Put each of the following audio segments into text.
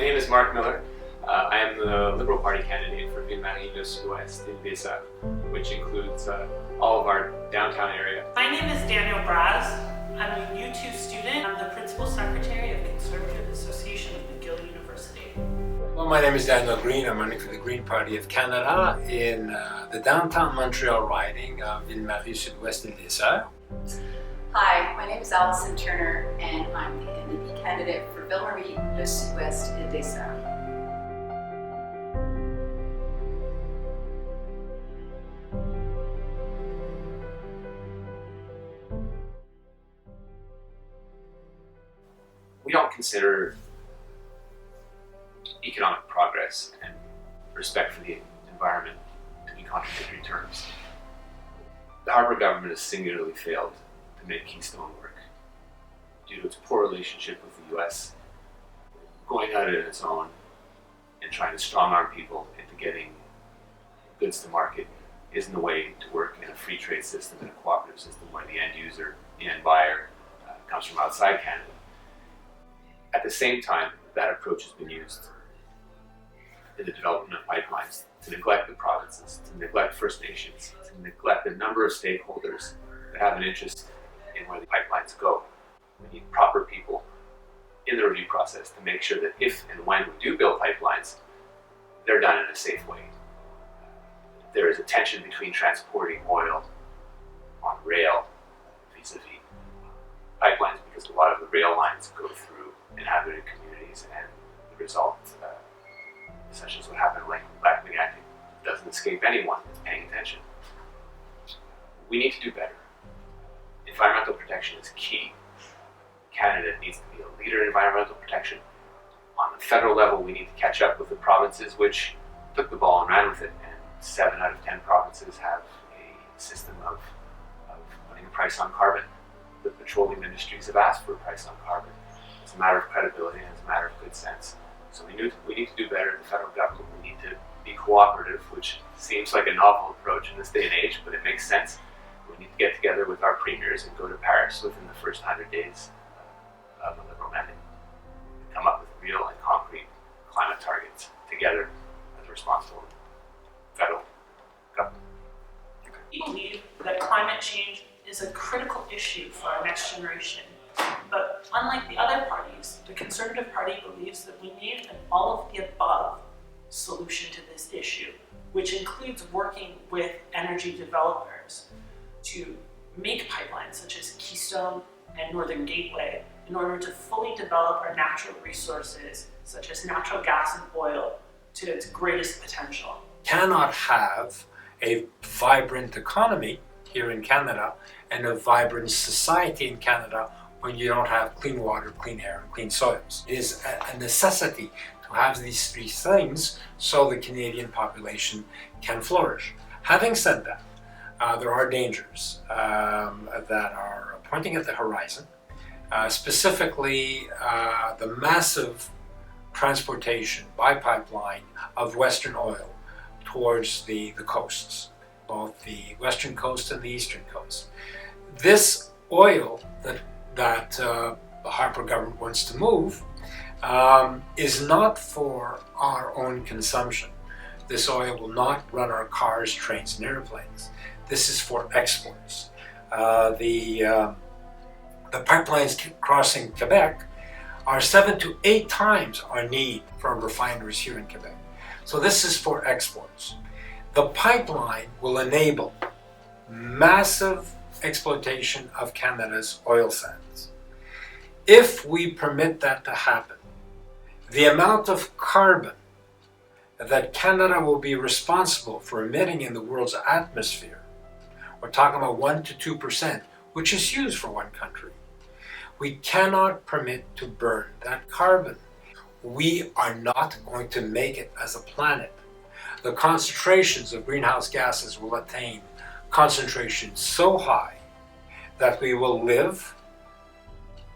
name is Mark Miller. I am the Liberal Party candidate for MIR, which includes all of our downtown area. My name is Daniel Braz. I'm a U2 student. I'm the Principal Secretary of Conservative Association of McGill University. Well, my name is Daniel Green. I'm running for the Green Party of Canada in the Downtown Montreal riding of Ville-Marie-Sud-Ouest-Île-des-Sœurs. Hi, my name is Alison Turner and I'm the NDP candidate for Ville-Marie-Sud-Ouest-Île-des-Sœurs. We don't consider economic progress and respect for the environment to be contradictory terms. The Harper government has singularly failed to make Keystone work due to its poor relationship with the US, going at it on its own and trying to strong-arm people into getting goods to market isn't the way to work in a free trade system and a cooperative system where the end user, the end buyer, comes from outside Canada. At the same time, that approach has been used in the development of pipelines to neglect the provinces, to neglect First Nations, to neglect a number of stakeholders that have an interest in where the pipelines go. We need proper people in the review process to make sure that if and when we do build pipelines, they're done in a safe way. There is a tension between transporting oil on rail vis-a-vis pipelines because a lot of the rail lines go through inhabited communities, and the result, such as what happened in Lac Mégantic, doesn't escape anyone that's paying attention. We need to do better. Environmental protection is key. Canada needs to be a leader in environmental protection. On the federal level, we need to catch up with the provinces which took the ball and ran with it, and 7 out of 10 provinces have a system of putting a price on carbon. The petroleum industries have asked for a price on carbon. It's a matter of credibility and it's a matter of good sense. So we need to do better in the federal government. We need to be cooperative, which seems like a novel approach in this day and age, but it makes sense. We need to get together with our premiers and go to Paris within the first 100 days of a Liberal mandate. Come up with real and concrete climate targets together as a responsible federal government. We believe that climate change is a critical issue for our next generation. But unlike the other parties, the Conservative Party believes that we need an all-of-the-above solution to this issue, which includes working with energy developers to make pipelines such as Keystone and Northern Gateway in order to fully develop our natural resources, such as natural gas and oil, to its greatest potential. Cannot have a vibrant economy here in Canada and a vibrant society in Canada when you don't have clean water, clean air, and clean soils. It is a necessity to have these three things so the Canadian population can flourish. Having said that, there are dangers that are pointing at the horizon, specifically the massive transportation by pipeline of Western oil towards the coasts, both the western coast and the eastern coast. This oil that the Harper government wants to move is not for our own consumption. This oil will not run our cars, trains, and airplanes. This is for exports. The pipelines crossing Quebec are 7 to 8 times our need from refineries here in Quebec. So this is for exports. The pipeline will enable massive exploitation of Canada's oil sands. If we permit that to happen, the amount of carbon that Canada will be responsible for emitting in the world's atmosphere, we're talking about 1 to 2%, which is huge for one country. We cannot permit to burn that carbon. We are not going to make it as a planet. The concentrations of greenhouse gases will attain concentrations so high that we will live,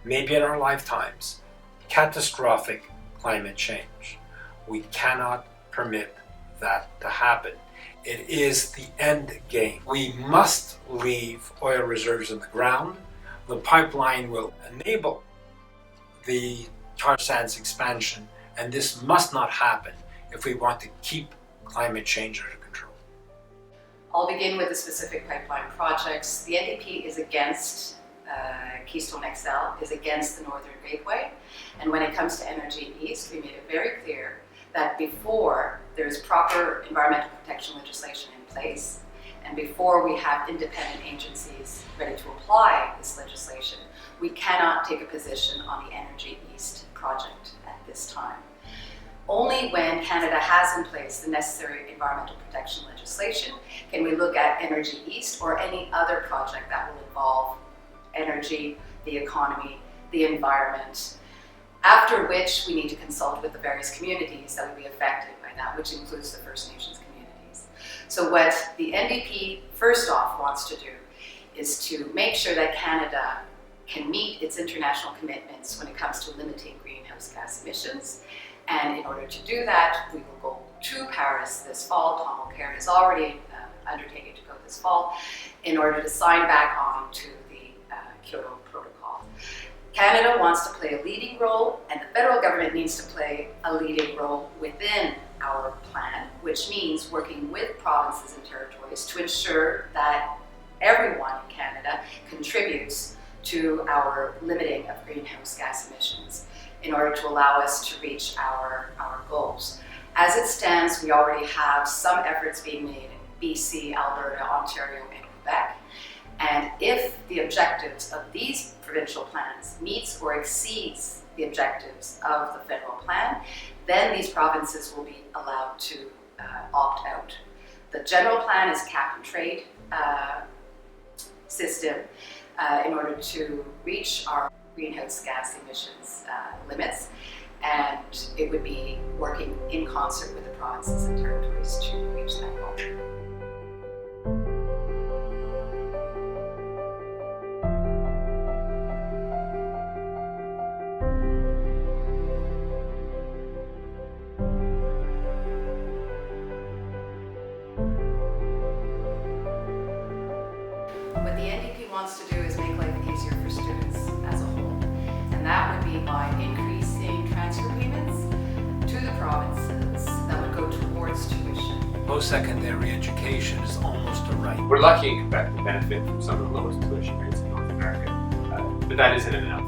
maybe in our lifetimes, catastrophic climate change. We cannot permit that to happen. It is the end game. We must leave oil reserves in the ground. The pipeline will enable the tar sands expansion And this must not happen if we want to keep climate change under control. I'll begin with the specific pipeline projects. The NDP is against Keystone XL, is against the Northern Gateway. And when it comes to Energy East, we made it very clear that before there's proper environmental protection legislation in place, and before we have independent agencies ready to apply this legislation, we cannot take a position on the Energy East project at this time. Only when Canada has in place the necessary environmental protection legislation can we look at Energy East or any other project that will involve energy, the economy, the environment, after which we need to consult with the various communities that would be affected by that, which includes the First Nations communities. So what the NDP first off wants to do is to make sure that Canada can meet its international commitments when it comes to limiting greenhouse gas emissions. And in order to do that, we will go to Paris this fall. Tom O'Carroll has already undertaken to go this fall in order to sign back on to the Kyoto Protocol. Canada wants to play a leading role, and the federal government needs to play a leading role within our plan, which means working with provinces and territories to ensure that everyone in Canada contributes to our limiting of greenhouse gas emissions in order to allow us to reach our goals. As it stands, we already have some efforts being made in BC, Alberta, Ontario, and Quebec. And if the objectives of these provincial plans meets or exceeds the objectives of the federal plan, then these provinces will be allowed to opt out. The general plan is cap and trade system in order to reach our greenhouse gas emissions limits, and it would be working in concert with the provinces and territories to reach that goal. What the NDP wants to do is make life easier for students as a whole, and that would be by increasing transfer payments to the provinces that would go towards tuition. Post-secondary education is almost a right. We're lucky in Quebec to benefit from some of the lowest tuition rates in North America, but that isn't enough.